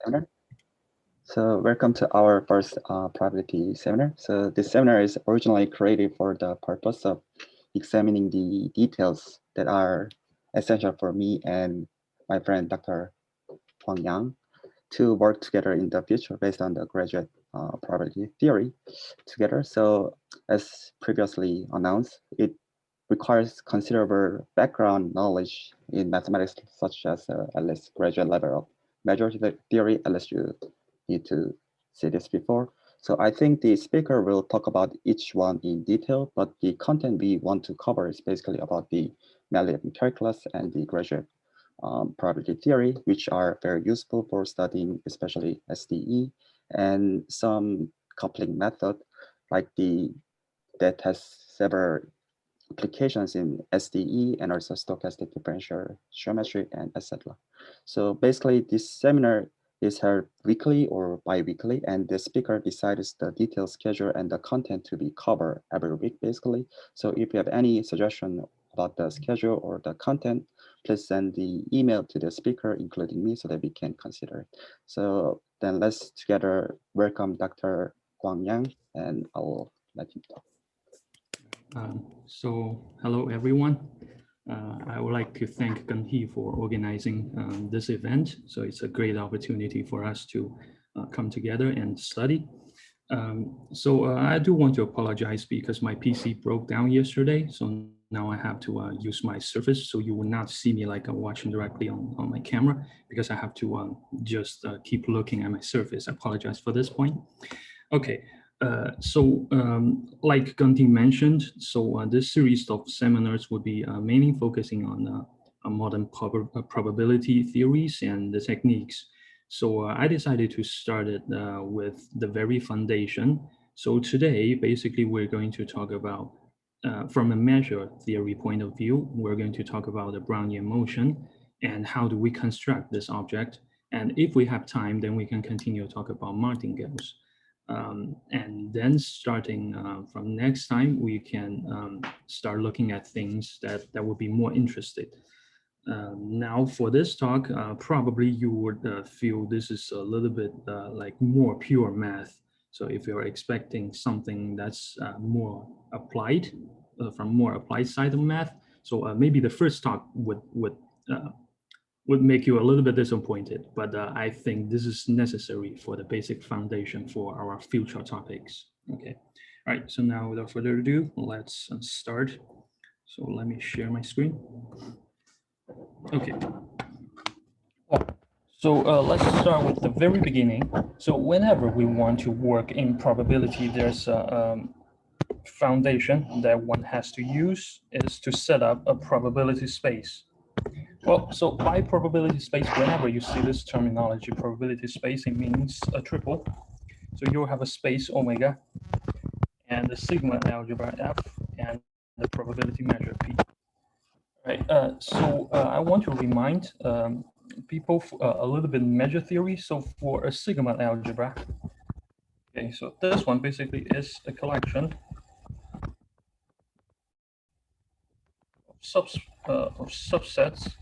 seminar. So welcome to our first probability seminar. So this seminar is originally created for the purpose of examining the details that are essential for me and my friend Dr. Huang Yang to work together in the future based on the graduate probability theory together. So as previously announced, it requires considerable background knowledge in mathematics, such as at least graduate level of measure theory, unless you need to see this before. So I think the speaker will talk about each one in detail, but the content we want to cover is basically about the Melian calculus and the graduate probability theory, which are very useful for studying, especially SDE, and some coupling method like that has several applications in SDE and also stochastic differential geometry and etc. So basically this seminar is held weekly or bi-weekly, and the speaker decides the detailed schedule and the content to be covered every week basically. So if you have any suggestion about the schedule or the content, please send the email to the speaker, including me, so that we can consider it. So then let's together welcome Dr. Guang Yang, and I will let him talk. Hello everyone. I would like to thank Ganhee for organizing this event. So it's a great opportunity for us to come together and study. I do want to apologize because my PC broke down yesterday. So now I have to use my Surface. So you will not see me like watching directly on my camera because I have to just keep looking at my Surface. I apologize for this point. Okay. Like Ganti mentioned, this series of seminars would be mainly focusing on modern probability theories and the techniques. So I decided to start it with the very foundation. So today, basically, we're going to talk about, from a measure theory point of view, we're going to talk about the Brownian motion and how do we construct this object. And if we have time, then we can continue to talk about martingales. And then starting from next time, we can start looking at things that would be more interested. Now for this talk, probably you would feel this is a little bit like more pure math. So if you're expecting something that's more applied, from more applied side of math, so maybe the first talk would make you a little bit disappointed, but I think this is necessary for the basic foundation for our future topics. Okay, all right, so now without further ado, let's start. So let me share my screen. Okay. So let's start with the very beginning. So whenever we want to work in probability, there's a foundation that one has to use is to set up a probability space. Well, so by probability space, whenever you see this terminology, probability space, it means a triple. So you'll have a space omega and the sigma algebra F and the probability measure P. Right. I want to remind people a little bit measure theory. So for a sigma algebra, okay, so this one basically is a collection of subsets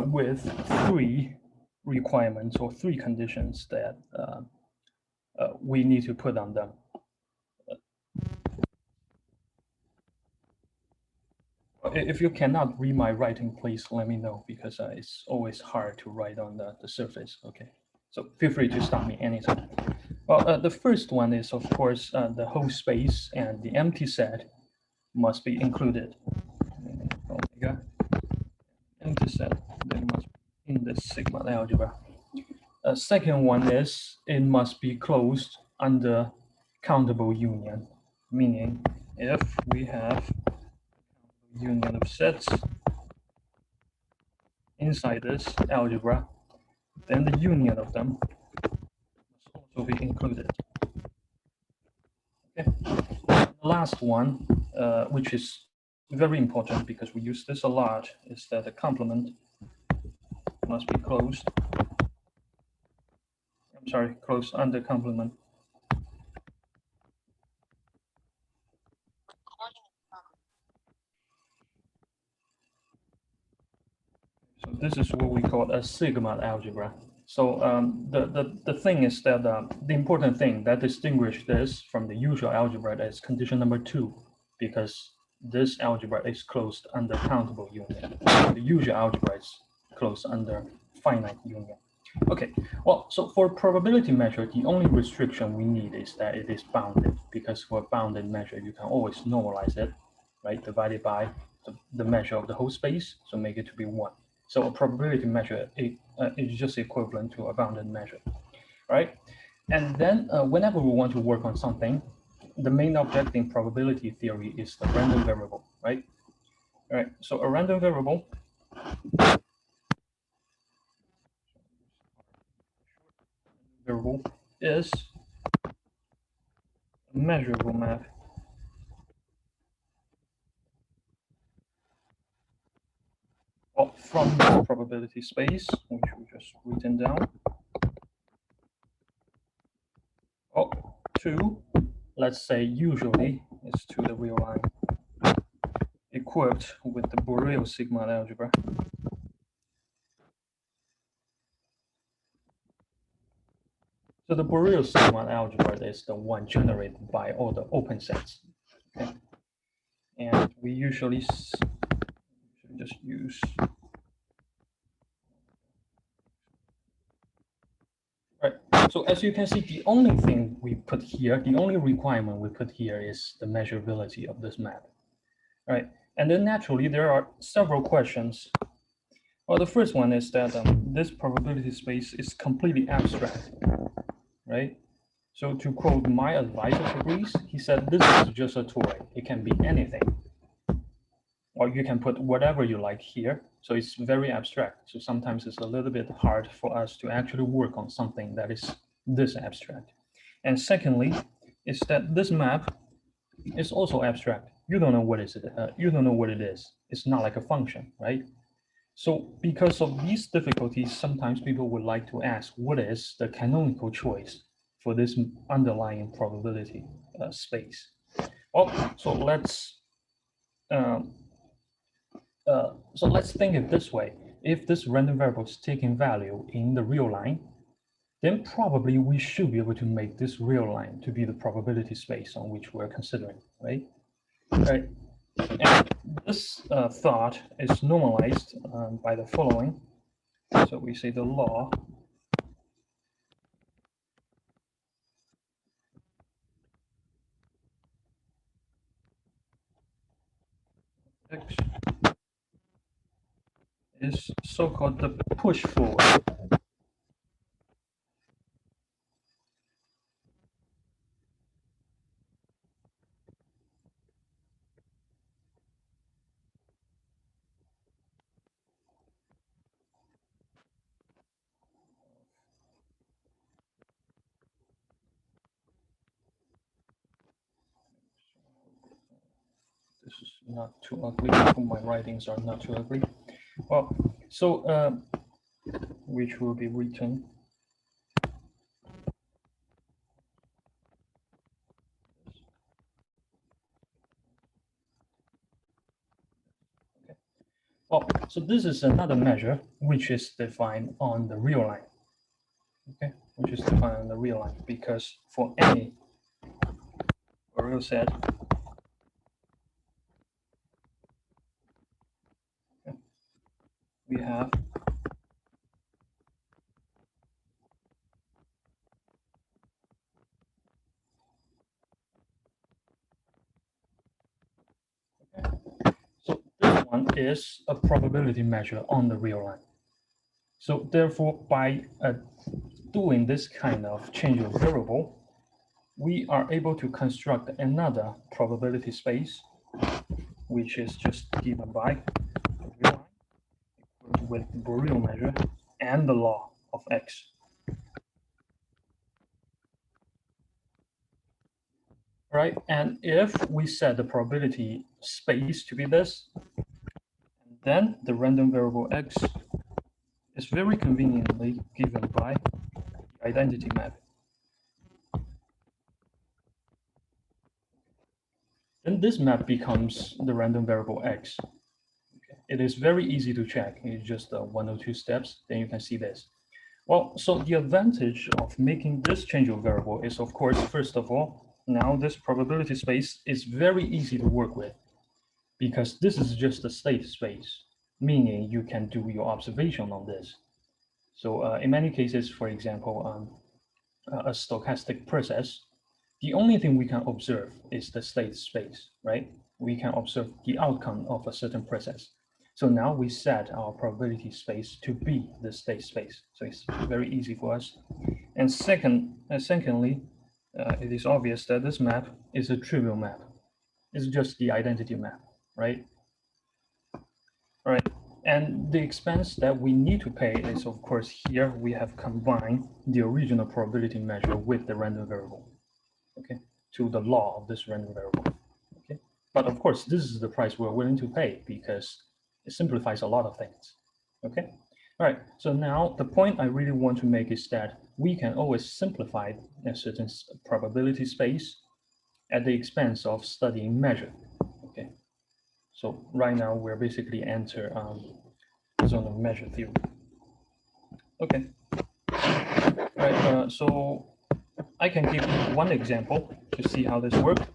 with three requirements or three conditions that we need to put on them. If you cannot read my writing, please let me know, because it's always hard to write on the surface. Okay, so feel free to stop me anytime. Well, the first one is, of course, the whole space and the empty set must be included. Omega, empty set, they must be in the sigma algebra. Second one is it must be closed under countable union, meaning if we have union of sets inside this algebra, then the union of them must also be included. Okay. The last one, which is very important because we use this a lot, is that the complement must be closed. I'm sorry, closed under complement. this is what we call a Sigma algebra. So the thing is that the important thing that distinguishes this from the usual algebra is condition number 2, because this algebra is closed under countable union. The usual algebra is closed under finite union. Okay, well, so for probability measure, the only restriction we need is that it is bounded, because for a bounded measure, you can always normalize it, right? Divided by the measure of the whole space, so make it to be 1. So a probability measure is just equivalent to a bounded measure, right? And then whenever we want to work on something, the main object in probability theory is the random variable, right? All right, so a random variable is a measurable map from this probability space, which we just written down, to, let's say, usually is to the real line, equipped with the Borel Sigma algebra. So the Borel Sigma algebra is the one generated by all the open sets. Okay? And we usually just use. Right. So as you can see, the only thing we put here, the only requirement we put here is the measurability of this map. Right. And then naturally, there are several questions. Well, the first one is that this probability space is completely abstract, right? So to quote my advisor for Greece, he said, this is just a toy. It can be anything. Or you can put whatever you like here. So it's very abstract. So sometimes it's a little bit hard for us to actually work on something that is this abstract. And secondly, is that this map is also abstract. You don't know what is it. You don't know what it is. It's not like a function, right? So because of these difficulties, sometimes people would like to ask, what is the canonical choice for this underlying probability space? Well, so let's think it this way. If this random variable is taking value in the real line, then probably we should be able to make this real line to be the probability space on which we're considering, right? Right. And this thought is normalized by the following. So we say the law X is so-called the push forward. This is not too ugly. My writings are not too ugly. Well, so which will be written. Okay. Well, so this is another measure which is defined on the real line. Okay, which is defined on the real line, because for any real set, okay, we have so this one is a probability measure on the real line. So therefore, by doing this kind of change of variable, we are able to construct another probability space, which is just given by the real line with Borel measure and the law of X. Right, and if we set the probability space to be this, then the random variable X is very conveniently given by the identity map. Then this map becomes the random variable X. Okay. it is very easy to check. It's just 1 or 2 steps, then you can see this. Well, so the advantage of making this changeable variable is, of course, first of all, now this probability space is very easy to work with because this is just a state space, meaning you can do your observation on this. So in many cases, for example, a stochastic process, the only thing we can observe is the state space, right? We can observe the outcome of a certain process. So now we set our probability space to be the state space. So it's very easy for us. And secondly, it is obvious that this map is a trivial map. It's just the identity map, right? All right. And the expense that we need to pay is, of course, here we have combined the original probability measure with the random variable, okay, to the law of this random variable, okay. But of course, this is the price we're willing to pay because it simplifies a lot of things, okay. All right, so now the point I really want to make is that we can always simplify a certain probability space at the expense of studying measure, okay. So right now we're basically enter zone of measure theory. Okay. Right. So I can give one example to see how this works.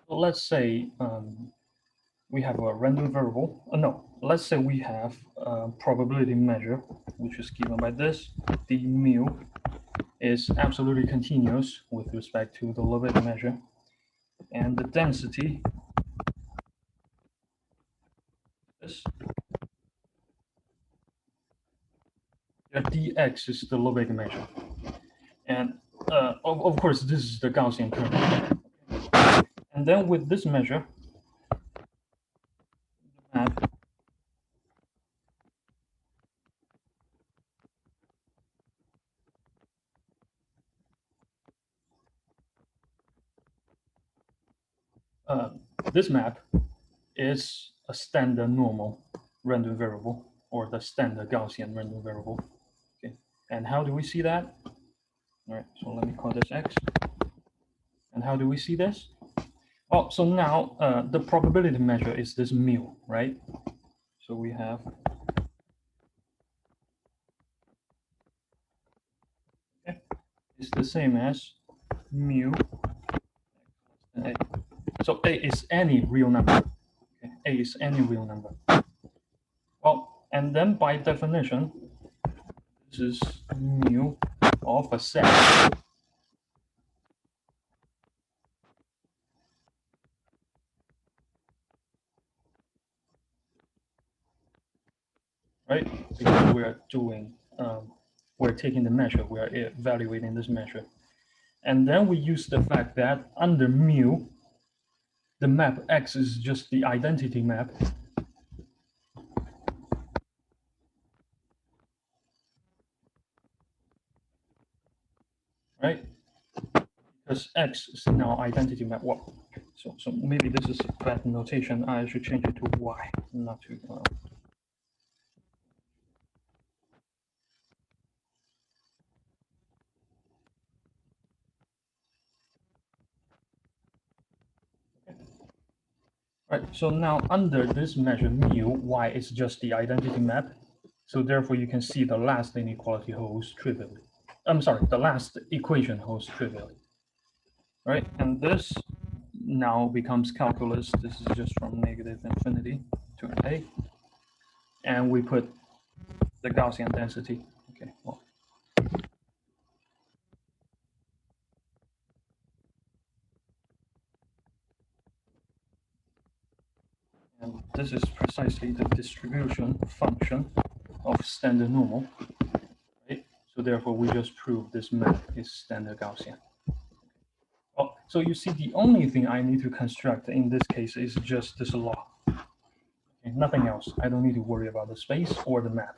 So let's say we have a random variable. No, let's say we have a probability measure, which is given by this. The mu is absolutely continuous with respect to the Lebesgue measure, and the density is dx is the Lebesgue measure, and of course this is the Gaussian term. And then with this measure, map this map is a standard normal random variable or the standard Gaussian random variable. Okay, and how do we see that? All right, so let me call this x. And how do we see this? Well, so now the probability measure is this mu, right? So we have okay, it's the same as mu. A. So a is any real number. Okay, a is any real number. Well, and then by definition, this is mu of a set. Right? Because we're taking the measure, we are evaluating this measure. And then we use the fact that under mu, the map X is just the identity map. Right? Because X is now identity map. Well, so maybe this is a bad notation. I should change it to Y, not to. Right. So now under this measure mu, Y is just the identity map. So therefore, you can see the last inequality holds trivially. I'm sorry, the last equation holds trivially. Right, and this now becomes calculus. This is just from negative infinity to an A. And we put the Gaussian density. Okay, well. And this is precisely the distribution function of standard normal. Right? So therefore, we just prove this map is standard Gaussian. Oh, so you see, the only thing I need to construct in this case is just this law. Okay, nothing else. I don't need to worry about the space or the map.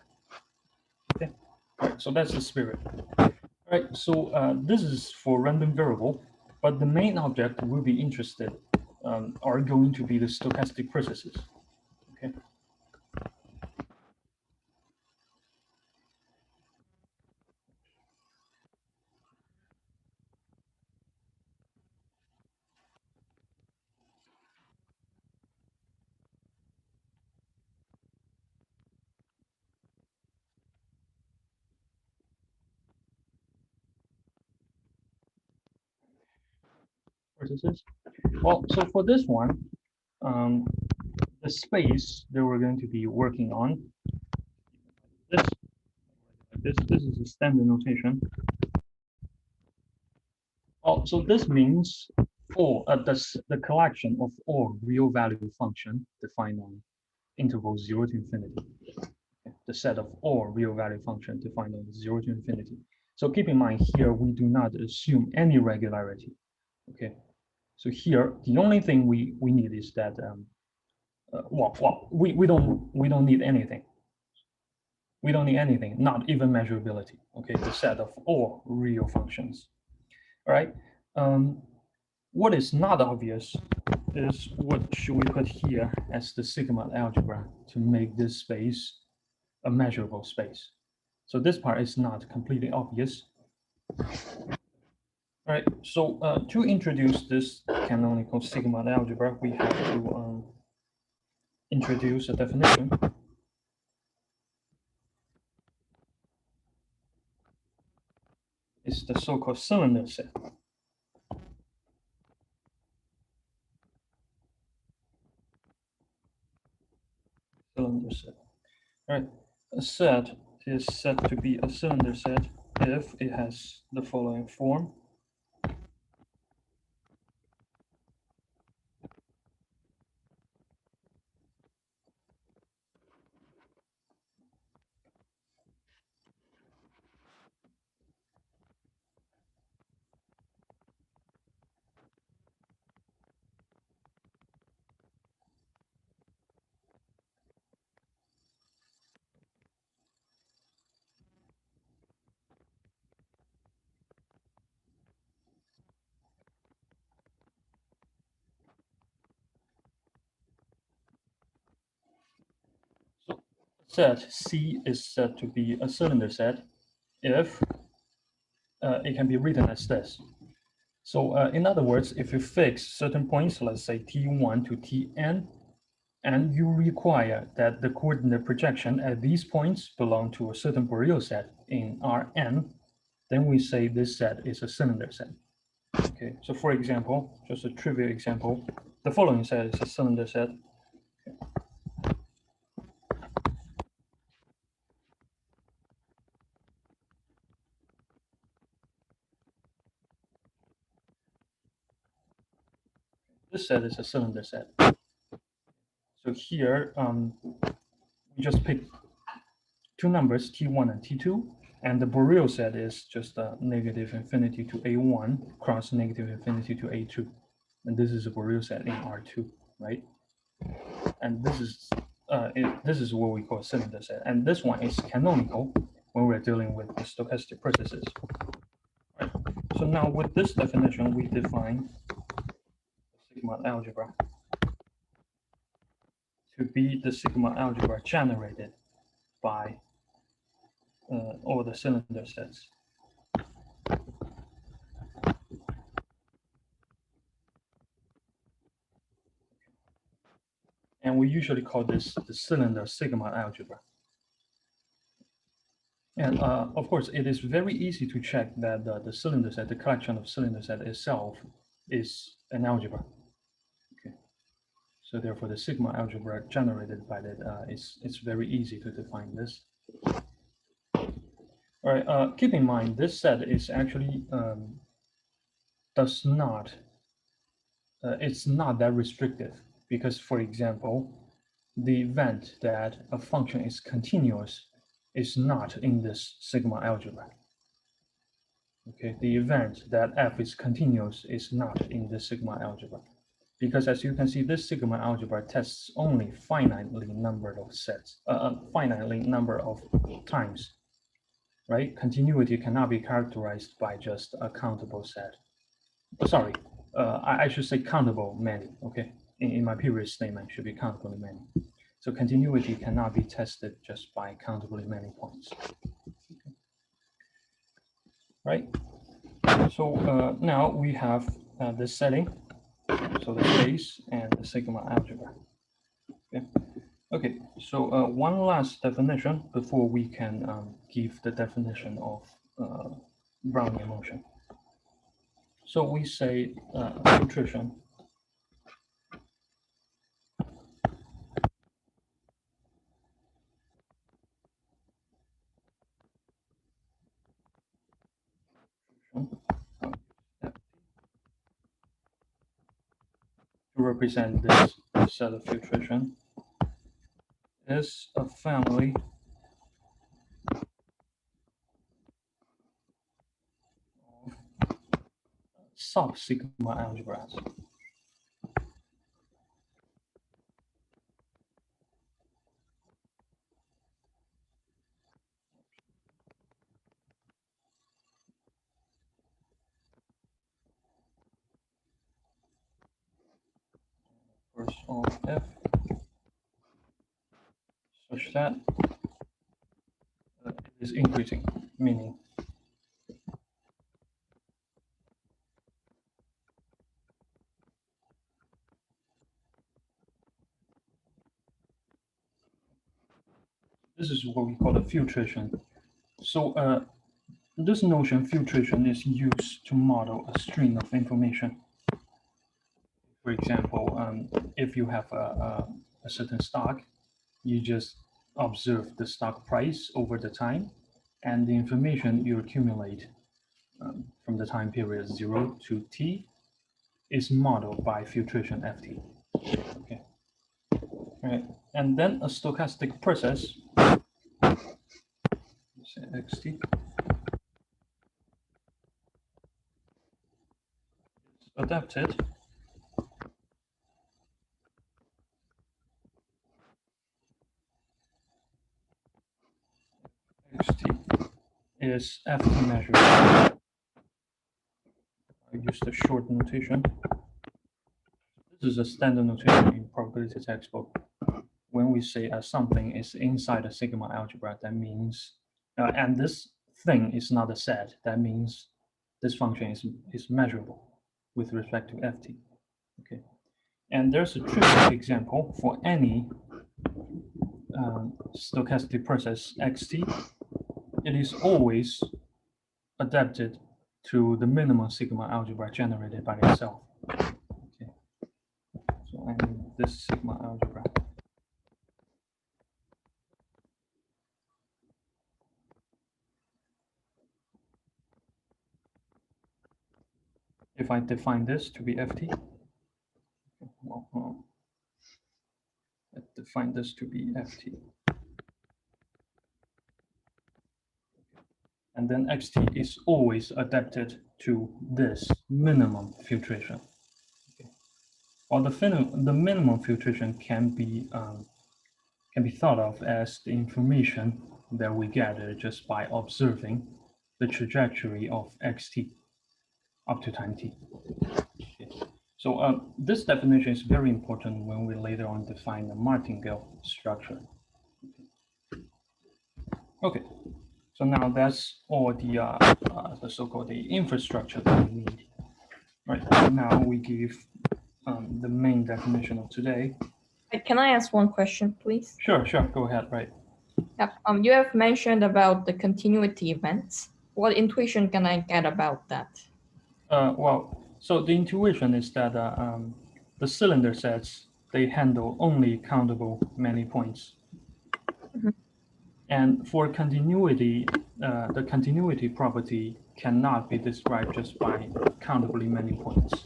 Okay, all right, so that's the spirit. All right, so this is for random variable, but the main object we'll be interested are going to be the stochastic processes. Okay. processes. Well, so for this one, the space that we're going to be working on, this is a standard notation. Oh, so this means for the collection of all real value function defined on interval 0 to infinity. The set of all real value function defined on 0 to infinity. So keep in mind here, we do not assume any regularity. Okay, so here the only thing we need is that we don't need anything. We don't need anything, not even measurability. Okay, the set of all real functions. All right. What is not obvious is what should we put here as the sigma algebra to make this space a measurable space. So this part is not completely obvious. All right, so to introduce this canonical sigma algebra, we have to introduce a definition. It's the so-called cylinder set. Cylinder set. All right, a set is said to be a cylinder set if it has the following form. So set C is said to be a cylinder set if it can be written as this. So in other words, if you fix certain points, let's say T1 to Tn, and you require that the coordinate projection at these points belong to a certain Borel set in Rn, then we say this set is a cylinder set. Okay, so for example, just a trivial example, the following set is a cylinder set. This set is a cylinder set. So here, we just pick two numbers, T1 and T2, and the Borel set is just negative infinity to A1 cross negative infinity to A2. And this is a Borel set in R2, right? And this is what we call a cylinder set. And this one is canonical when we're dealing with the stochastic processes. Right. So now with this definition, we define sigma algebra to be the sigma algebra generated by all the cylinder sets. And we usually call this the cylinder sigma algebra. And of course, it is very easy to check that the cylinder set, the collection of cylinder set itself is an algebra. Okay. So therefore, the sigma algebra generated by that it's very easy to define this. All right, keep in mind, this set is actually does not, it's not that restrictive because, for example, the event that a function is continuous is not in this sigma algebra. Okay, the event that f is continuous is not in the sigma algebra. Because as you can see, this sigma algebra tests only finitely number of sets, finitely number of times, right? Continuity cannot be characterized by just a countable set. Oh, sorry, I should say countable many, okay? In my previous statement, should be countably many. So continuity cannot be tested just by countably many points. Okay. Right? So now we have the setting, so the space and the sigma algebra. Okay. Okay. So one last definition before we can give the definition of Brownian motion. So we say filtration. To represent this set of filtration is a family of sub-sigma algebras. First of F such that it is increasing, meaning this is what we call a filtration. So this notion filtration is used to model a stream of information. For example, if you have a certain stock, you just observe the stock price over the time, and the information you accumulate from the time period 0 to t is modeled by filtration ft. Okay. Right. And then a stochastic process, say xt, is adapted xt is ft measured. I use the short notation. This is a standard notation in probability textbook. When we say something is inside a sigma algebra, that means, and this thing is not a set, that means this function is measurable with respect to ft. Okay, and there's a trivial example for any stochastic process xt. It is always adapted to the minimum sigma algebra generated by itself. Okay, so I mean this sigma algebra. If I define this to be ft, well, let's define this to be ft. And then xt is always adapted to this minimum filtration. Okay. While the minimum filtration can be thought of as the information that we gather just by observing the trajectory of xt up to time t. Okay. So this definition is very important when we later on define the martingale structure. Okay, so now that's all the so-called the infrastructure that we need. Right, now we give the main definition of today. Can I ask one question, please? Sure, go ahead, right. Yeah, you have mentioned about the continuity events. What intuition can I get about that? Well, so the intuition is that the cylinder sets, they handle only countable many points. Mm-hmm. And for continuity, the continuity property cannot be described just by countably many points.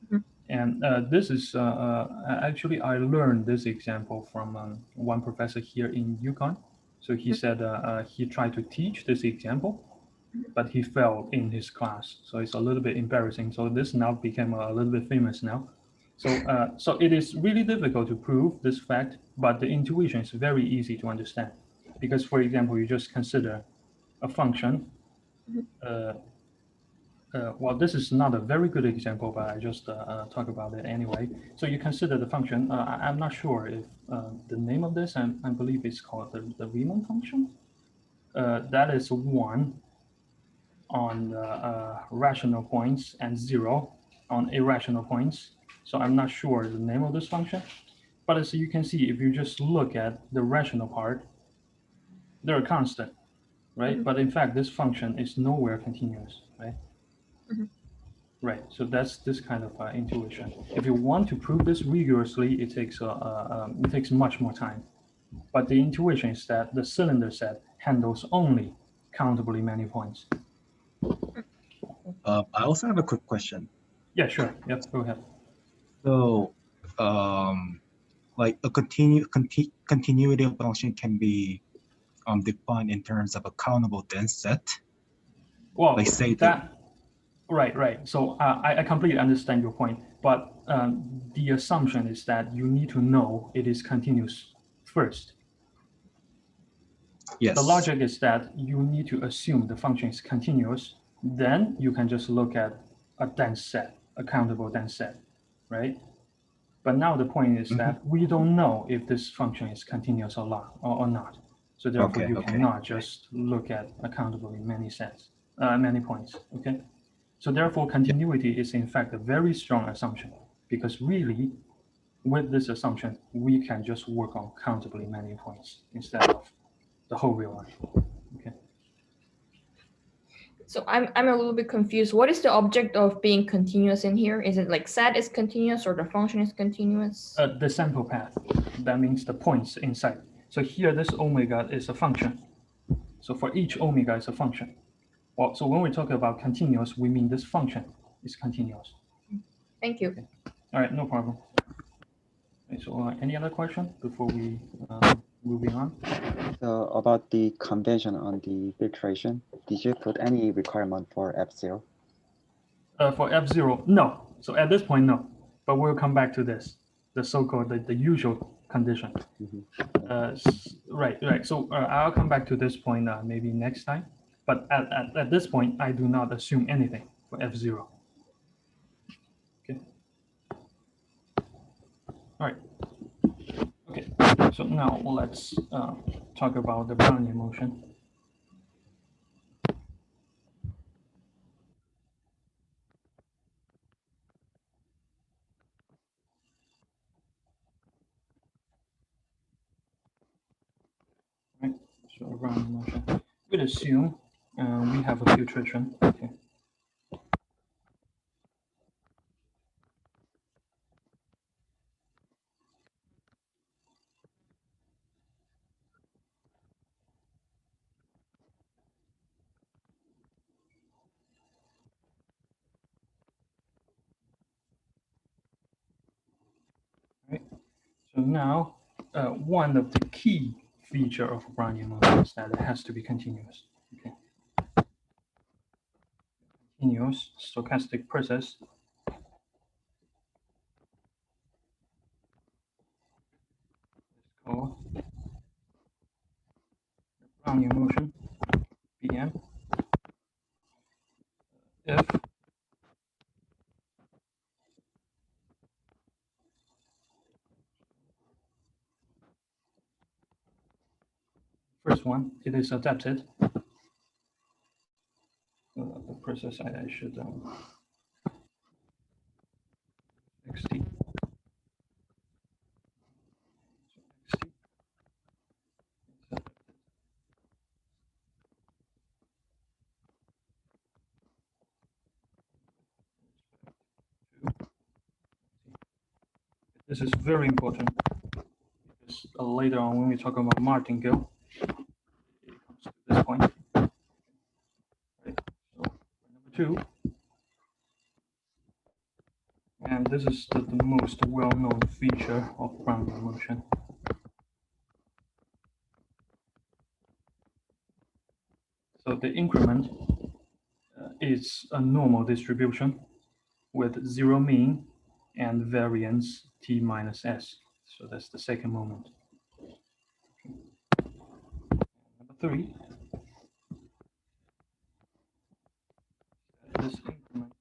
Mm-hmm. And this is actually, I learned this example from one professor here in UConn. So he said he tried to teach this example, but he failed in his class. So it's a little bit embarrassing. So this now became a little bit famous now. So it is really difficult to prove this fact, but the intuition is very easy to understand. Because, for example, you just consider a function. Well, this is not a very good example, but I just talk about it anyway. So you consider the function. I'm not sure if the name of this, I believe it's called the Riemann Function. That is 1 on rational points and 0 on irrational points. So I'm not sure the name of this function. But as you can see, if you just look at the rational part, they're constant, right? Mm-hmm. But in fact, this function is nowhere continuous, right? Mm-hmm. Right, so that's this kind of intuition. If you want to prove this rigorously, it takes much more time. But the intuition is that the cylinder set handles only countably many points. I also have a quick question. Yeah, sure. Yep, go ahead. So, like a continuity function can be defined in terms of a countable dense set. Well, Like say right. So I completely understand your point, but the assumption is that you need to know it is continuous first. yes. The logic is that you need to assume the function is continuous, then you can just look at a dense set, a countable dense set, right? But now the point is that we don't know if this function is continuous or not. So therefore, you cannot just look at a countable in many sets, many points, okay? So therefore, continuity is in fact a very strong assumption, because really, with this assumption, we can just work on countably many points instead of the whole real life. Okay. So I'm a little bit confused. What is the object of being continuous in here? Is it like set is continuous or the function is continuous? The sample path, that means the points inside. So here, this omega is a function. So for each omega is a function. Well, so when we talk about continuous, we mean this function is continuous. Thank you. Okay. All right, no problem. Okay, so any other question before we moving on? So about the convention on the filtration, did you put any requirement for F0? For F0, no. So at this point, no. But we'll come back to this, the so-called the usual condition. Right. So I'll come back to this point maybe next time. But at this point, I do not assume anything for F0. Okay. All right. Okay. So now let's talk about the Brownian motion. Right. So Brownian motion. We'd assume we have a filtration. Okay. Right. So now, one of the key feature of Brownian motion is that it has to be continuous. Okay. Continuous stochastic process. It's called Brownian motion, BM. If first one, it is adapted. The process I should XT. This is very important because later on when we talk about martingale, it comes to this point. Right. So number 2, and this is the most well-known feature of Brownian motion. So the increment is a normal distribution with 0 mean and variance t minus s. So that's the second moment. Number 3, this increment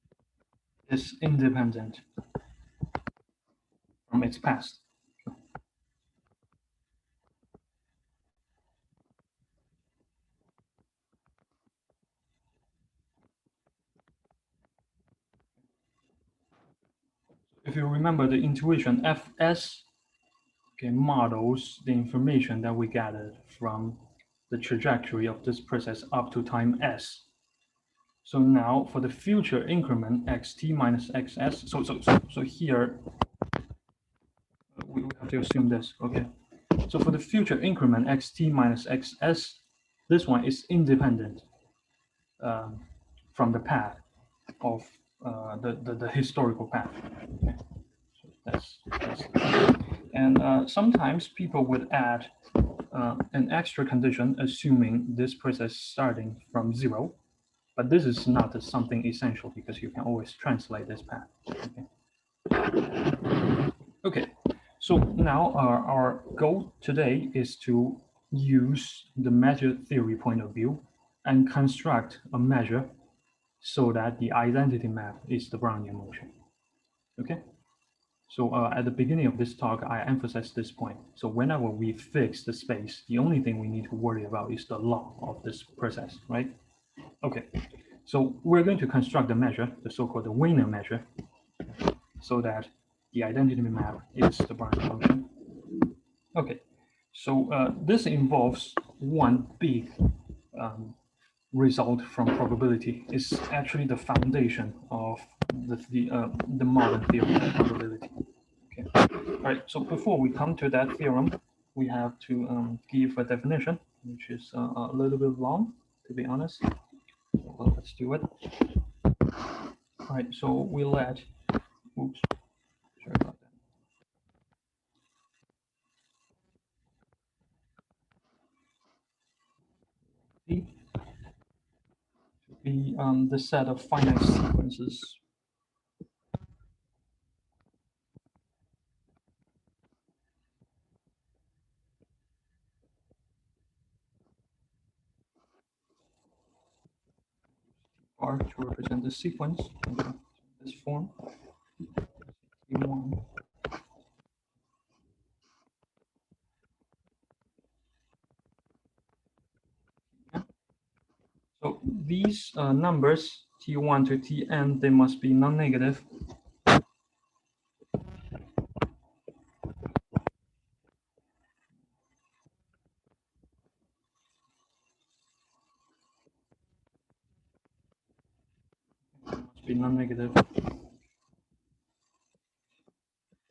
is independent from its past. If you remember the intuition, Fs models the information that we gathered from the trajectory of this process up to time s. So now for the future increment xt minus xs, so here we have to assume this, okay? So for the future increment xt minus xs, this one is independent from the path of the historical path. Okay. So that's and sometimes people would add an extra condition assuming this process starting from 0, but this is not something essential because you can always translate this path. Okay, so now our goal today is to use the measure theory point of view and construct a measure so that the identity map is the Brownian motion. Okay, so at the beginning of this talk, I emphasized this point. So whenever we fix the space, the only thing we need to worry about is the law of this process, right? Okay, so we're going to construct the measure, the so-called Wiener measure, so that the identity map is the Brownian function. Okay, so this involves one big result from probability. Is actually the foundation of the modern theory of probability. Okay, all right. So before we come to that theorem, we have to give a definition, which is a little bit long, to be honest. Well, let's do it. All right. So we let. Oops. Sorry about that. Be the set of finite sequences. R to represent the sequence in this form. T1. So these numbers, T1 to Tn, they must be non-negative. Must be non-negative.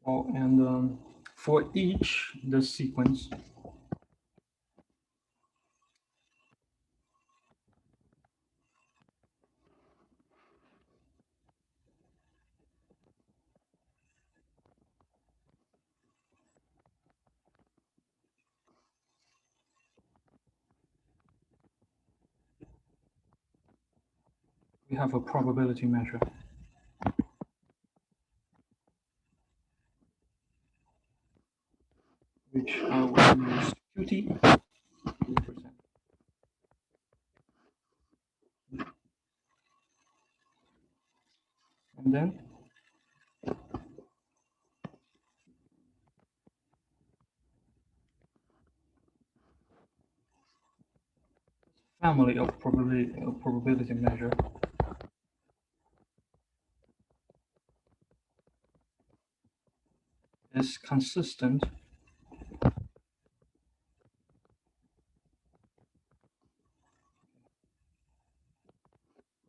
Oh, and for each the sequence, we have a probability measure. Which will use Qt. And then family of probability measure is consistent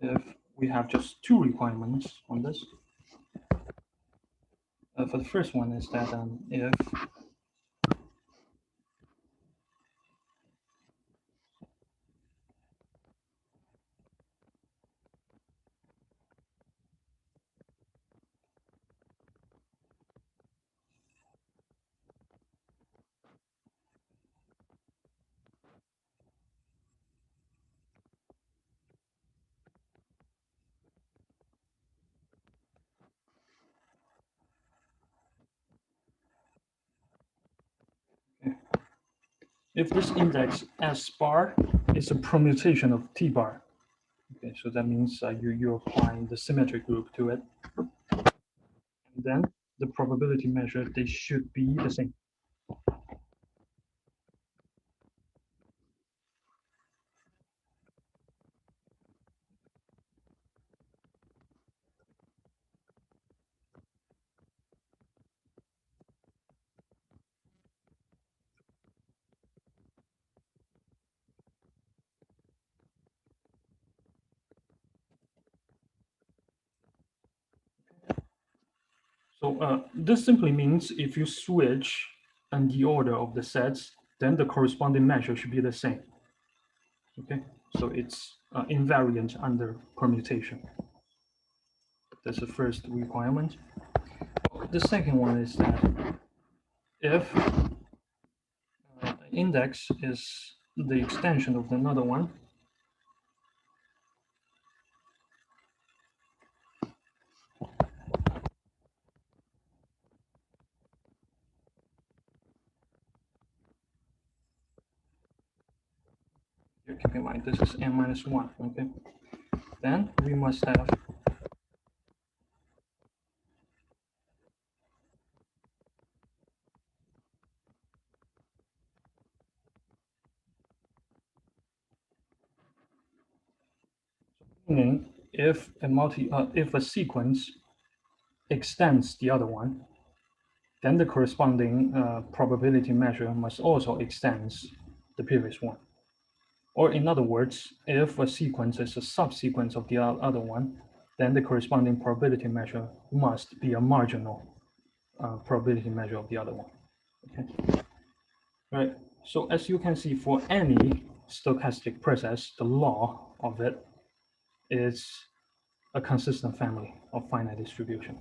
if we have just two requirements on this. For the first one is that if this index S bar is a permutation of T bar. Okay, so that means you're applying the symmetric group to it. And then the probability measure, they should be the same. So this simply means if you switch in the order of the sets, then the corresponding measure should be the same. Okay, so it's invariant under permutation. That's the first requirement. The second one is that if index is the extension of another one, here keep in mind this is n minus 1, okay? Then we must have meaning if a sequence extends the other one, then the corresponding probability measure must also extend the previous one. Or in other words, if a sequence is a subsequence of the other one, then the corresponding probability measure must be a marginal probability measure of the other one. Okay. Right. So as you can see, for any stochastic process, the law of it is a consistent family of finite distribution.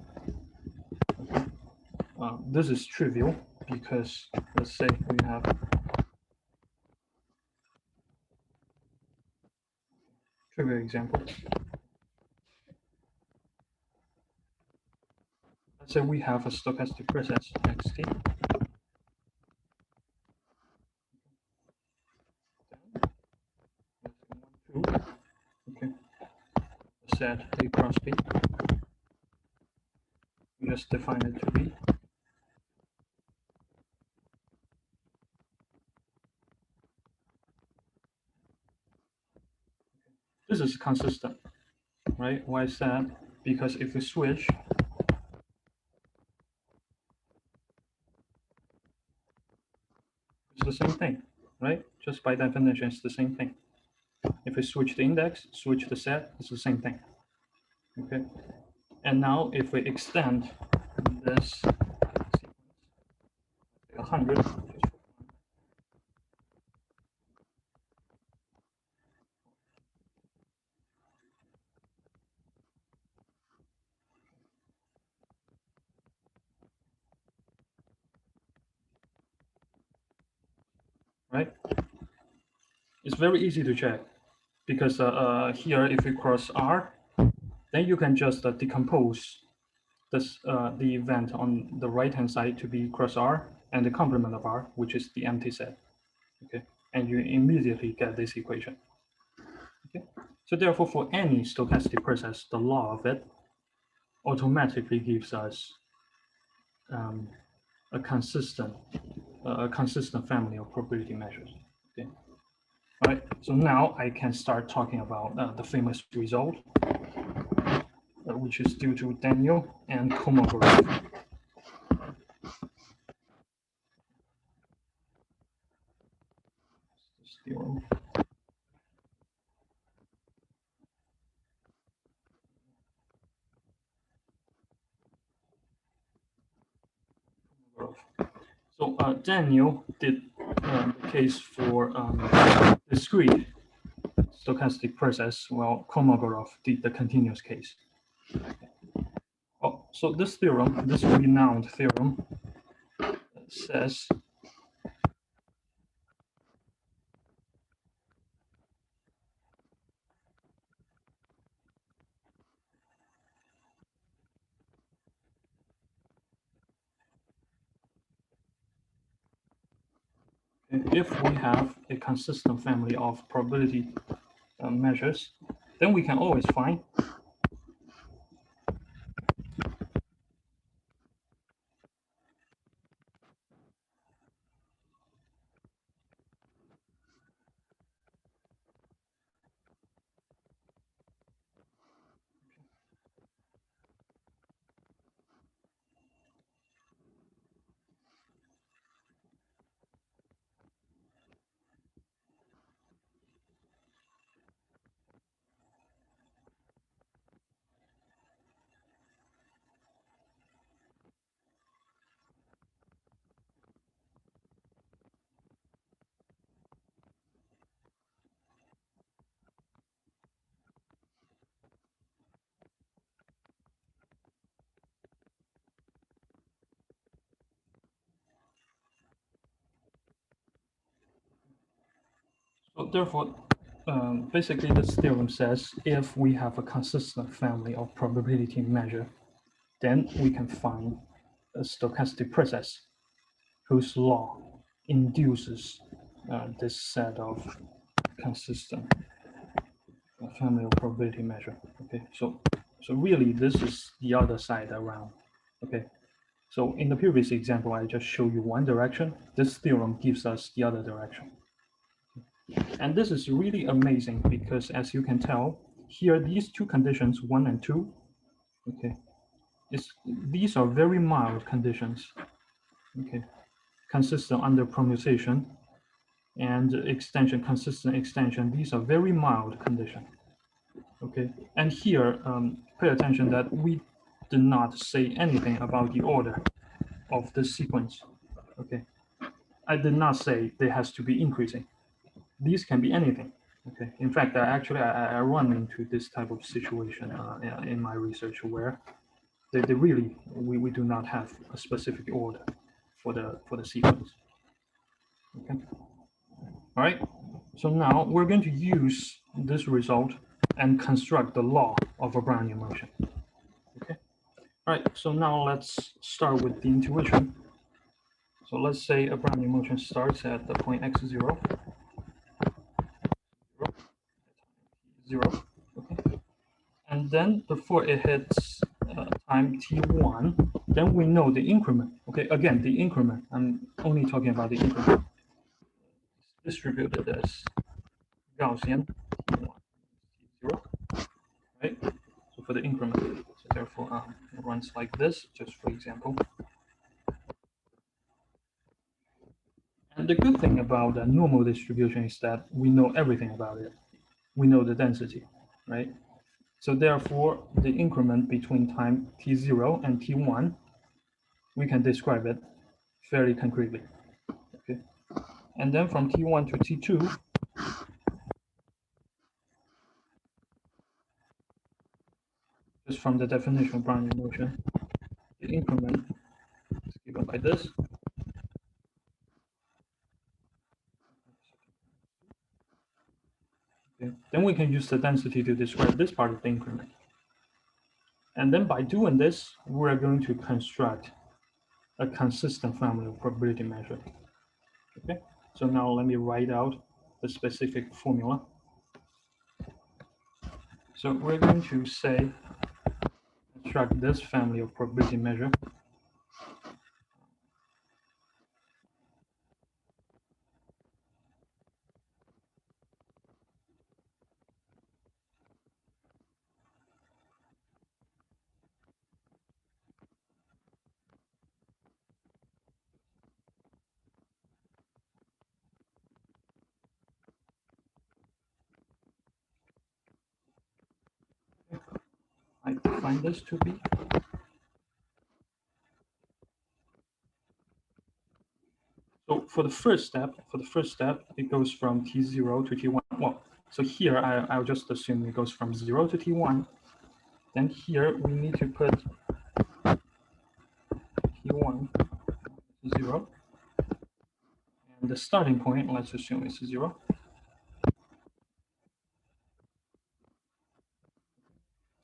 Okay. This is trivial because let's say we have trivial example. Let's say we have a stochastic process xt. Okay. Set A cross B. We just define it to be this is consistent, right? Why is that? Because if we switch, it's the same thing, right? Just by definition, it's the same thing. If we switch the index, switch the set, it's the same thing. Okay. And now if we extend this sequence 100, right? It's very easy to check because here, if we cross R, then you can just decompose this the event on the right-hand side to be cross R and the complement of R, which is the empty set. Okay, and you immediately get this equation. Okay, so therefore, for any stochastic process, the law of it automatically gives us a consistent family of probability measures. Okay. All right, so now I can start talking about the famous result, which is due to Daniel and Kolmogorov. This theorem. So Daniel did the case for discrete stochastic process, while Kolmogorov did the continuous case. Oh, so this theorem, this renowned theorem, says if we have a consistent family of probability measures, then we can always find So therefore, basically this theorem says if we have a consistent family of probability measure, then we can find a stochastic process whose law induces this set of consistent family of probability measure. Okay, so really this is the other side around. Okay, so in the previous example, I just showed you one direction. This theorem gives us the other direction. And this is really amazing because as you can tell, here these two conditions, 1 and 2, okay, these are very mild conditions, okay, consistent under permutation and extension, consistent extension. These are very mild conditions, okay. And here, pay attention that we did not say anything about the order of the sequence, okay. I did not say there has to be increasing. These can be anything. Okay. In fact, I run into this type of situation in my research where they really we do not have a specific order for the sequence. Okay. All right. So now we're going to use this result and construct the law of a Brownian motion. Okay. All right. So now let's start with the intuition. So let's say a Brownian motion starts at the point x0. 0, okay. And then before it hits time t1, then we know the increment. Okay, again, the increment, I'm only talking about the increment. It's distributed as Gaussian t1, t0, right? So for the increment, so therefore it runs like this, just for example. And the good thing about the normal distribution is that we know everything about it. We know the density, right? So therefore, the increment between time t0 and t1, we can describe it fairly concretely. Okay, and then from t1 to t2, just from the definition of Brownian motion, the increment is given by this. Okay. Then we can use the density to describe this part of the increment. And then by doing this, we're going to construct a consistent family of probability measure. Okay, so now let me write out the specific formula. So we're going to say, construct this family of probability measure. I define this to be. So for the first step, it goes from t0 to t1. Well, so here I'll just assume it goes from 0 to t1. Then here we need to put t1 to 0. And the starting point, let's assume it's 0.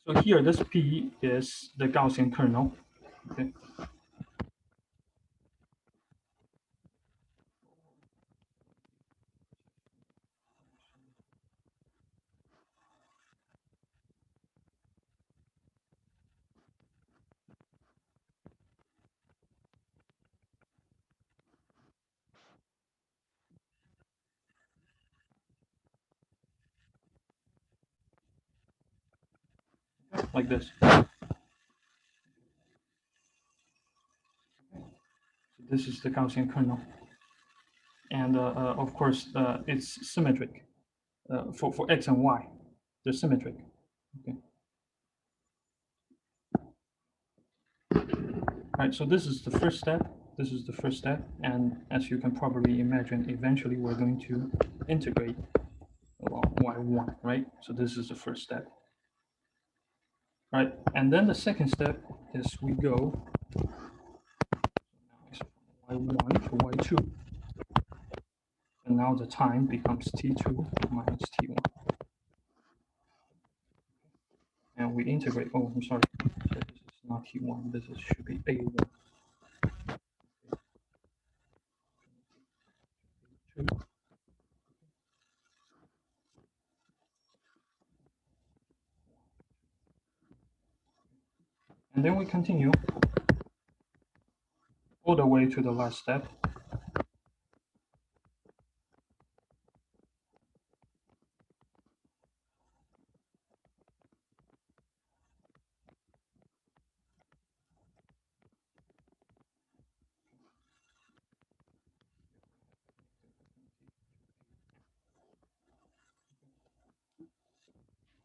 So here, this P is the Gaussian kernel. Okay. Like this. So this is the Gaussian kernel. And of course, it's symmetric for x and y. They're symmetric. Okay. All right, so this is the first step. This is the first step. And as you can probably imagine, eventually we're going to integrate along y1, right? So this is the first step. Right, and then the second step is we go y1 to y2. And now the time becomes t2 minus t1. And we integrate, oh, I'm sorry, so this is not t1, this should be a1. And then we continue all the way to the last step.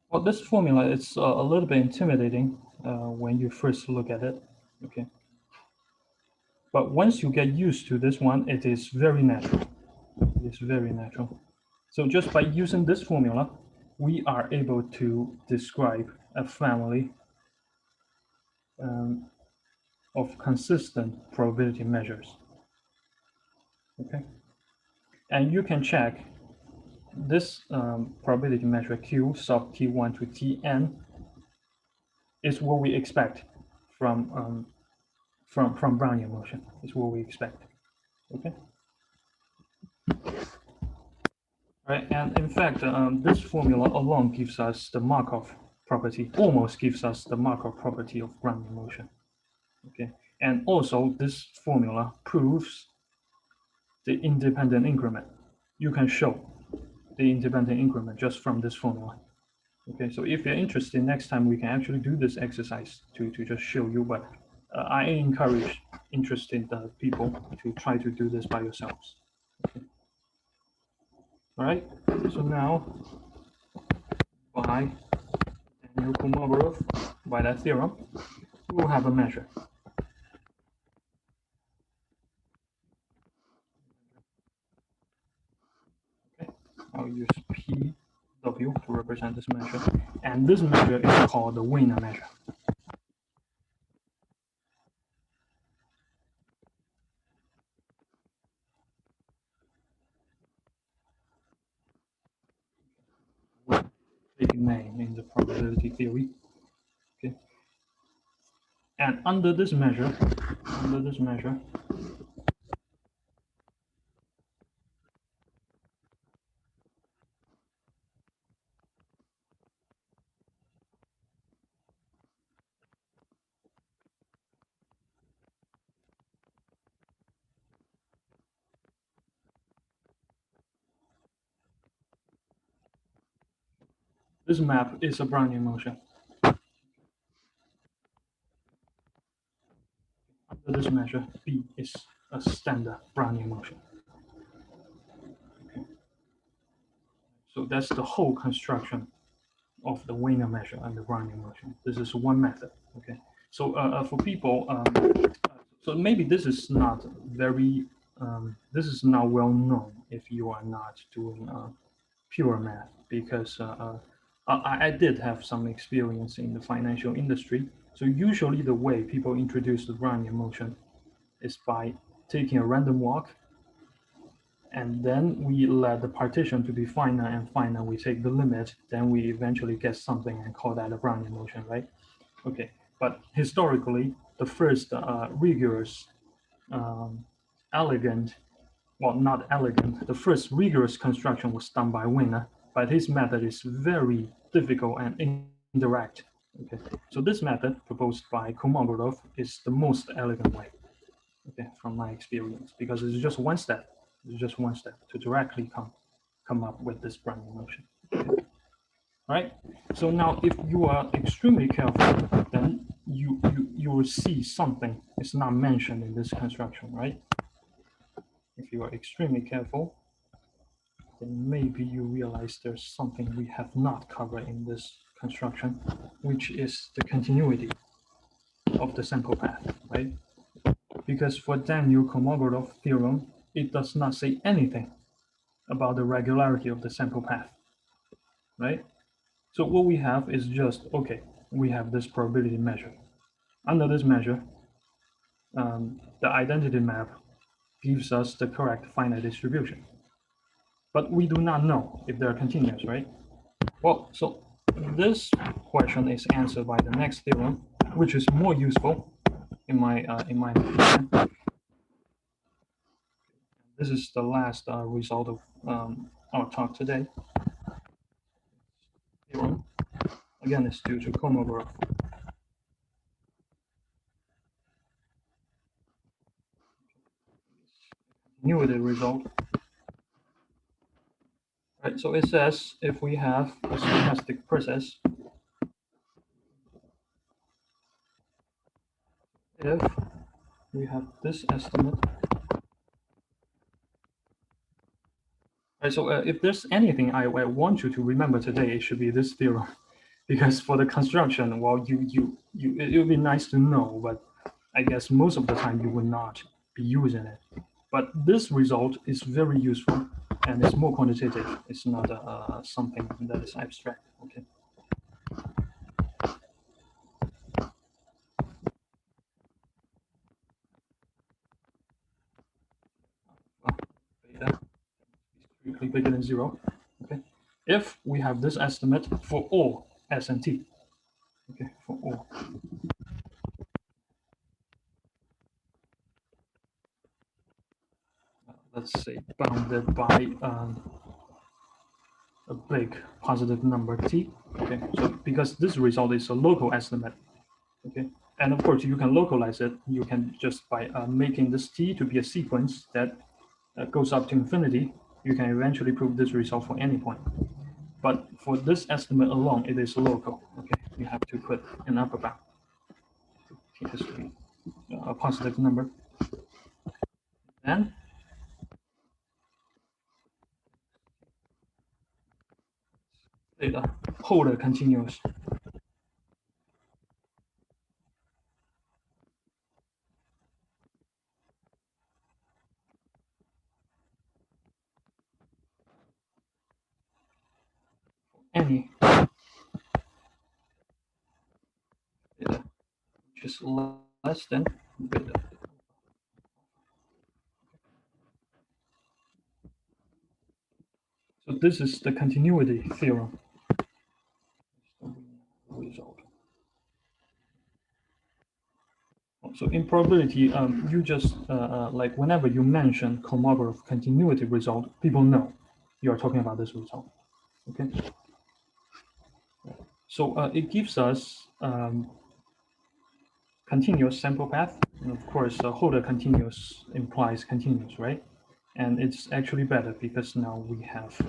Well, this formula is a little bit intimidating when you first look at it, okay? But once you get used to this one, it is very natural. It is very natural. So just by using this formula, we are able to describe a family of consistent probability measures, okay? And you can check this probability measure Q sub T1 to Tn is what we expect from Brownian motion, is what we expect, okay? Right, and in fact, this formula alone gives us the Markov property, almost gives us the Markov property of Brownian motion, okay? And also this formula proves the independent increment. You can show the independent increment just from this formula. Okay, so if you're interested, next time we can actually do this exercise to just show you, but I encourage interested people to try to do this by yourselves. Okay. All right, so now by Daniel Kolmogorov, by that theorem, we will have a measure. Okay, I'll use PW to represent this measure, and this measure is called the Wiener measure. Big name in the probability theory. Okay. And under this measure, this map is a Brownian motion. Under this measure, B is a standard Brownian motion. Okay. So that's the whole construction of the Wiener measure and the Brownian motion. This is one method. Okay. So for people, so maybe this is not very, this is not well known if you are not doing pure math, because I did have some experience in the financial industry. So usually the way people introduce the Brownian motion is by taking a random walk, and then we let the partition to be finite and finite, we take the limit, then we eventually get something and call that a Brownian motion, right? Okay, but historically, the first rigorous, elegant, well, not elegant, the first rigorous construction was done by Wiener, but his method is very difficult and indirect. Okay, so this method proposed by Kolmogorov is the most elegant way, okay, from my experience, because it's just one step. It's just one step to directly come up with this Brownian motion. Okay. Right. So now, if you are extremely careful, then you will see something is not mentioned in this construction, right? If you are extremely careful, then maybe you realize there's something we have not covered in this construction, which is the continuity of the sample path, right? Because for Daniel Kolmogorov theorem, it does not say anything about the regularity of the sample path, right? So what we have is just, okay, we have this probability measure. Under this measure, the identity map gives us the correct finite distribution. but we do not know if they're continuous, right? Well, so this question is answered by the next theorem, which is more useful in my opinion. This is the last result of our talk today. Theorem, again, is due to Kolmogorov. Continuity result. Right, so it says if we have a stochastic process, if we have this estimate, right, so if there's anything I want you to remember today, it should be this theorem, because for the construction, well, it would be nice to know, but I guess most of the time you would not be using it. But this result is very useful and it's more quantitative. It's not something that is abstract. Okay. Beta is strictly bigger than 0. Okay. If we have this estimate for all S and T. Okay, for all. Let's say bounded by a big positive number t. Okay, so because this result is a local estimate. Okay, and of course you can localize it. You can just by making this t to be a sequence that goes up to infinity. You can eventually prove this result for any point. But for this estimate alone, it is local. Okay, you have to put an upper bound. T has to be a positive number. And the polar continuous. Any beta, which is less than beta. So this is the continuity theorem. Result. So in probability, you just like whenever you mention Kolmogorov continuity result, people know you are talking about this result. Okay. So it gives us continuous sample path, and of course, Holder continuous implies continuous, right? And it's actually better because now we have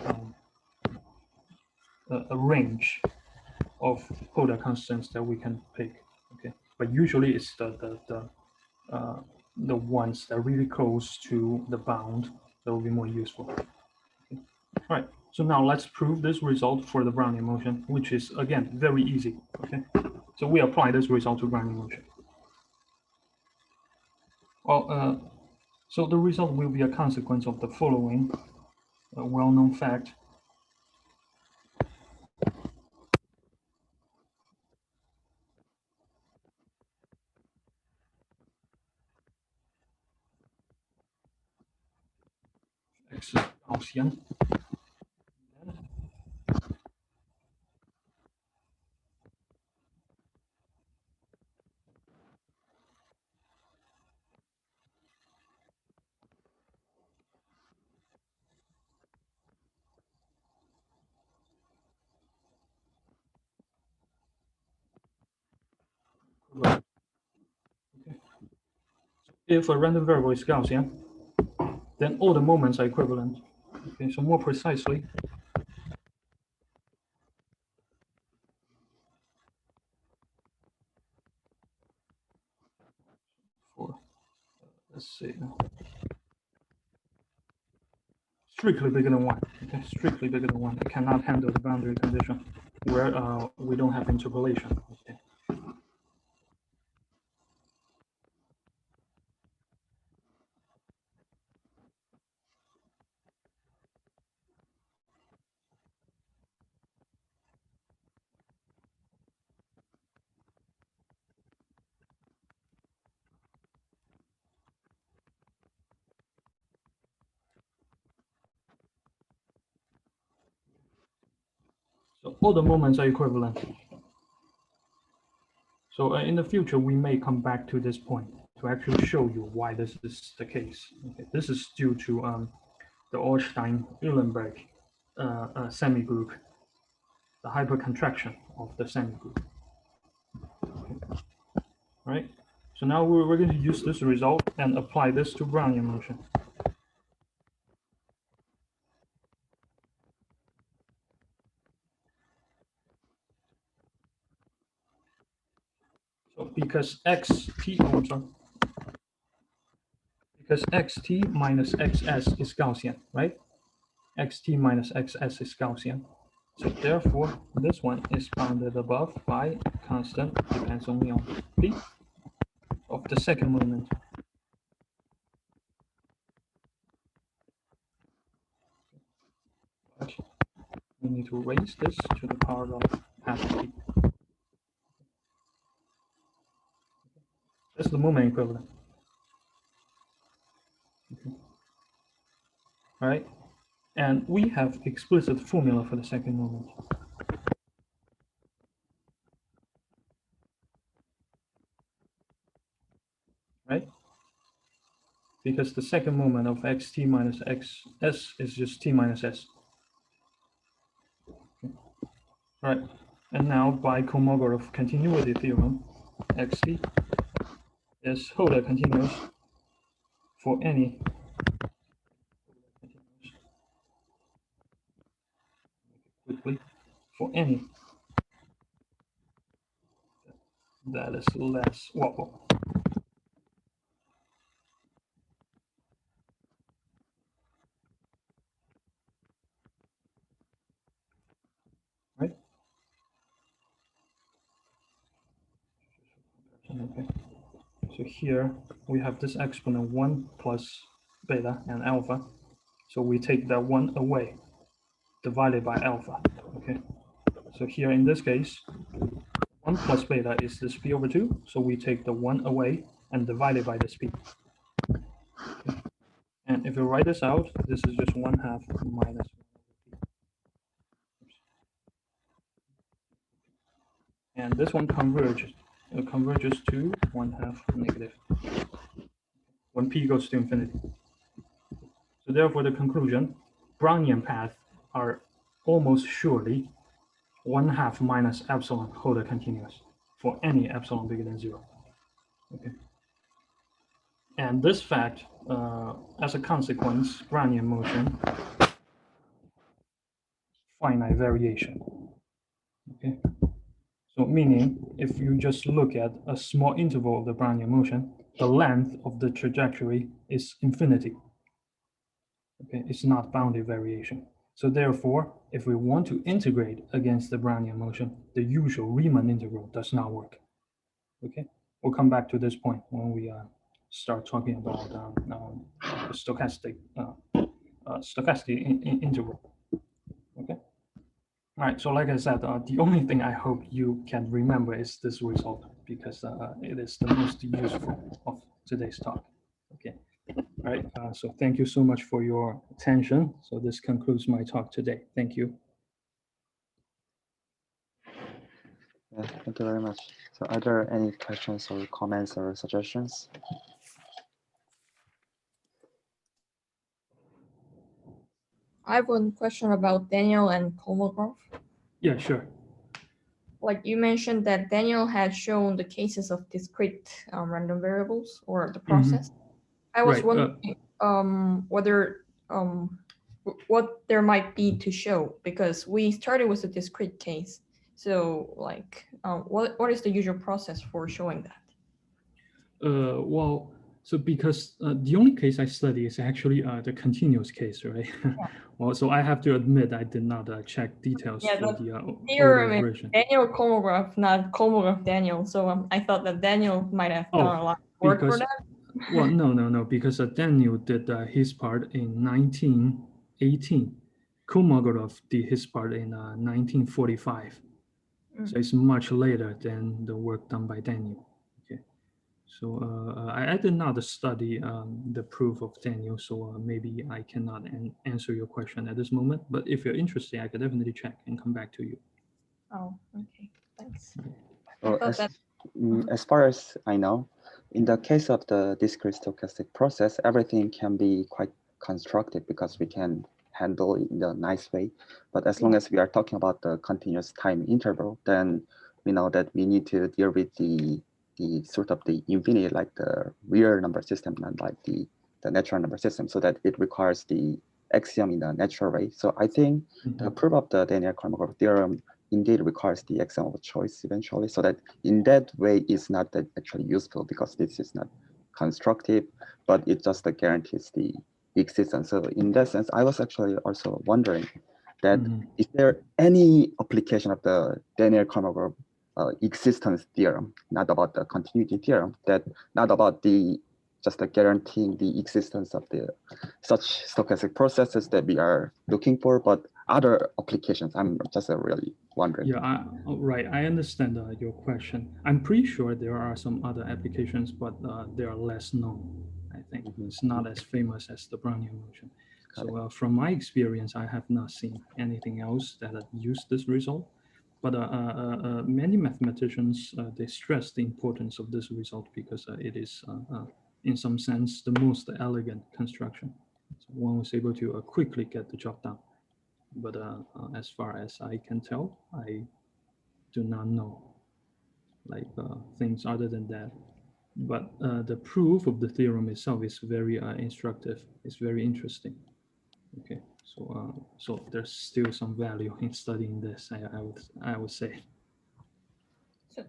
a range of Holder constants that we can pick. Okay, but usually it's the ones that are really close to the bound that will be more useful. Okay. All right, so now let's prove this result for the Brownian motion, which is again very easy. Okay, so we apply this result to Brownian motion. Well, so the result will be a consequence of the following well-known fact. X is Gaussian. Okay. If a random variable is Gaussian, then all the moments are equivalent. Okay, so more precisely, for let's see, strictly bigger than 1. Okay, strictly bigger than 1. It cannot handle the boundary condition where we don't have interpolation. Okay. So all the moments are equivalent. So in the future, we may come back to this point to actually show you why this is the case. Okay, this is due to the Ornstein-Uhlenbeck semigroup, the hypercontraction of the semigroup. Okay. Right? So now we're going to use this result and apply this to Brownian motion. So because xt minus xs is Gaussian, right? Xt minus xs is Gaussian. So therefore, this one is bounded above by constant depends only on p of the second moment. But we need to raise this to the power of half p. That's the moment equivalent. Okay. All right, and we have explicit formula for the second moment. Right? Because the second moment of xt minus xs is just t minus s. Okay. Right, and now by Kolmogorov continuity theorem, xt is Hölder continuous for any quickly for any that is less wobble. Right? Okay. So here we have this exponent 1 plus beta and alpha. So we take that 1 away, divided by alpha. Okay. So here in this case, 1 plus beta is this p over 2. So we take the 1 away and divide it by this p. Okay. And if you write this out, this is just 1/2 minus 1 over p. And this one converges to 1/2 negative when p goes to infinity. So therefore, the conclusion, Brownian paths are almost surely 1/2 minus epsilon Hölder continuous for any epsilon bigger than 0. Okay. And this fact, as a consequence, Brownian motion, finite variation. Okay. So meaning, if you just look at a small interval of the Brownian motion, the length of the trajectory is infinity. Okay, it's not bounded variation. So therefore, if we want to integrate against the Brownian motion, the usual Riemann integral does not work. Okay, we'll come back to this point when we start talking about the stochastic integral. Okay. All right. So like I said, the only thing I hope you can remember is this result because it is the most useful of today's talk. Okay. All right, so thank you so much for your attention. So this concludes my talk today. Thank you. Yeah, thank you very much. So are there any questions or comments or suggestions? I have one question about Daniel and Kolmogorov. Yeah, sure. Like you mentioned that Daniel had shown the cases of discrete random variables or the process. I was Right, wondering whether what there might be to show, because we started with a discrete case. So like what is the usual process for showing that? Well, so because the only case I study is actually the continuous case, right? Yeah. Well, so I have to admit I did not check details Yeah, for the the older theorem version. Daniel Kolmogorov, not Kolmogorov Daniel. So I thought that Daniel might have done a lot of work for that. Well, no, because Daniel did his part in 1918. Kolmogorov did his part in 1945. So it's much later than the work done by Daniel. Okay. So I did not study the proof of Daniel, so maybe I cannot answer your question at this moment. But if you're interested, I could definitely check and come back to you. Oh, okay. Thanks. So I thought that. as far as I know, in the case of the discrete stochastic process, everything can be quite constructed because we can handle it in a nice way. But as long as we are talking about the continuous time interval, then we know that we need to deal with the sort of the infinity, like the real number system, and like the natural number system, so that it requires the axiom in a natural way. So I think the proof of the Daniel-Kolmogorov theorem indeed requires the axiom of choice eventually, so that in that way it's not that actually useful because this is not constructive, but it just guarantees the existence. So in that sense, I was actually also wondering that is there any application of the Daniel-Kolmogorov existence theorem, not about the continuity theorem, that not about the just guaranteeing the existence of the such stochastic processes that we are looking for, but other applications? I'm just really wondering. Yeah, right. I understand your question. I'm pretty sure there are some other applications, but they are less known. I think it's not as famous as the Brownian motion. So from my experience, I have not seen anything else that used this result. But many mathematicians, they stress the importance of this result because it is, in some sense, the most elegant construction. So one was able to quickly get the job done. But as far as I can tell, I do not know like things other than that. But the proof of the theorem itself is very instructive. It's very interesting. Okay, so there's still some value in studying this. I would say. So,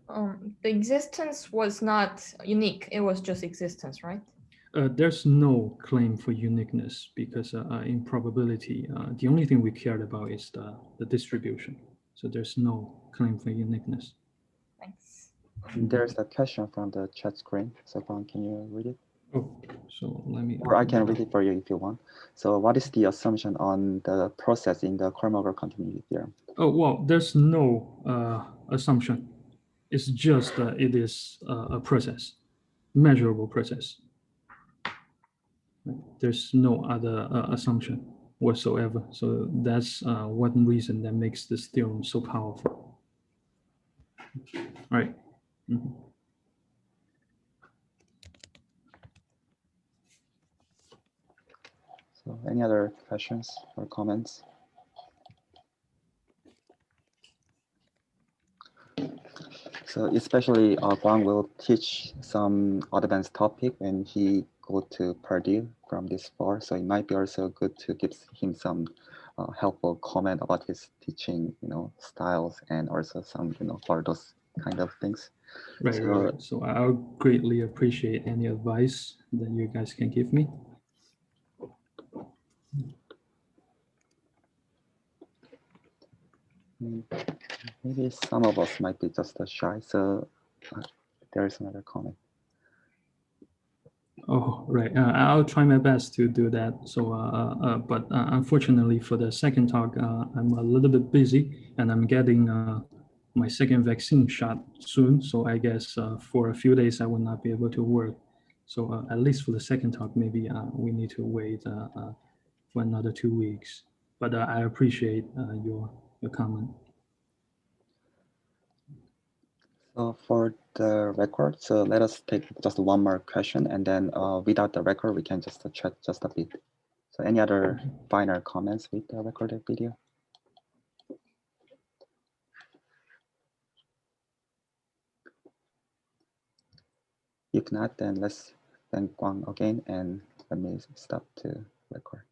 the existence was not unique. It was just existence, right? There's no claim for uniqueness because in probability, the only thing we cared about is the distribution. So there's no claim for uniqueness. Thanks. There's a question from the chat screen. So can you read it? Oh, so let me. Or I can read it for you if you want. So what is the assumption on the process in the Kolmogorov continuity theorem? Oh, well, there's no assumption. It's just it is a process, measurable process. There's no other assumption whatsoever. So that's one reason that makes this theorem so powerful. Right. So any other questions or comments? So especially Guang will teach some advanced topic when he go to Purdue from this fall. So it might be also good to give him some helpful comment about his teaching, styles, and also some, for those kind of things. Right, right. So I'll greatly appreciate any advice that you guys can give me. Maybe some of us might be just shy. So there is another comment. Oh, right. I'll try my best to do that. So, but unfortunately for the second talk, I'm a little bit busy and I'm getting my second vaccine shot soon. So I guess for a few days, I will not be able to work. So at least for the second talk, maybe we need to wait for another 2 weeks. But I appreciate your comment. So for the record, so let us take just one more question, and then without the record, we can just chat just a bit. So any other final comments with the recorded video? If not, then let's thank Guang again, and let me stop to record.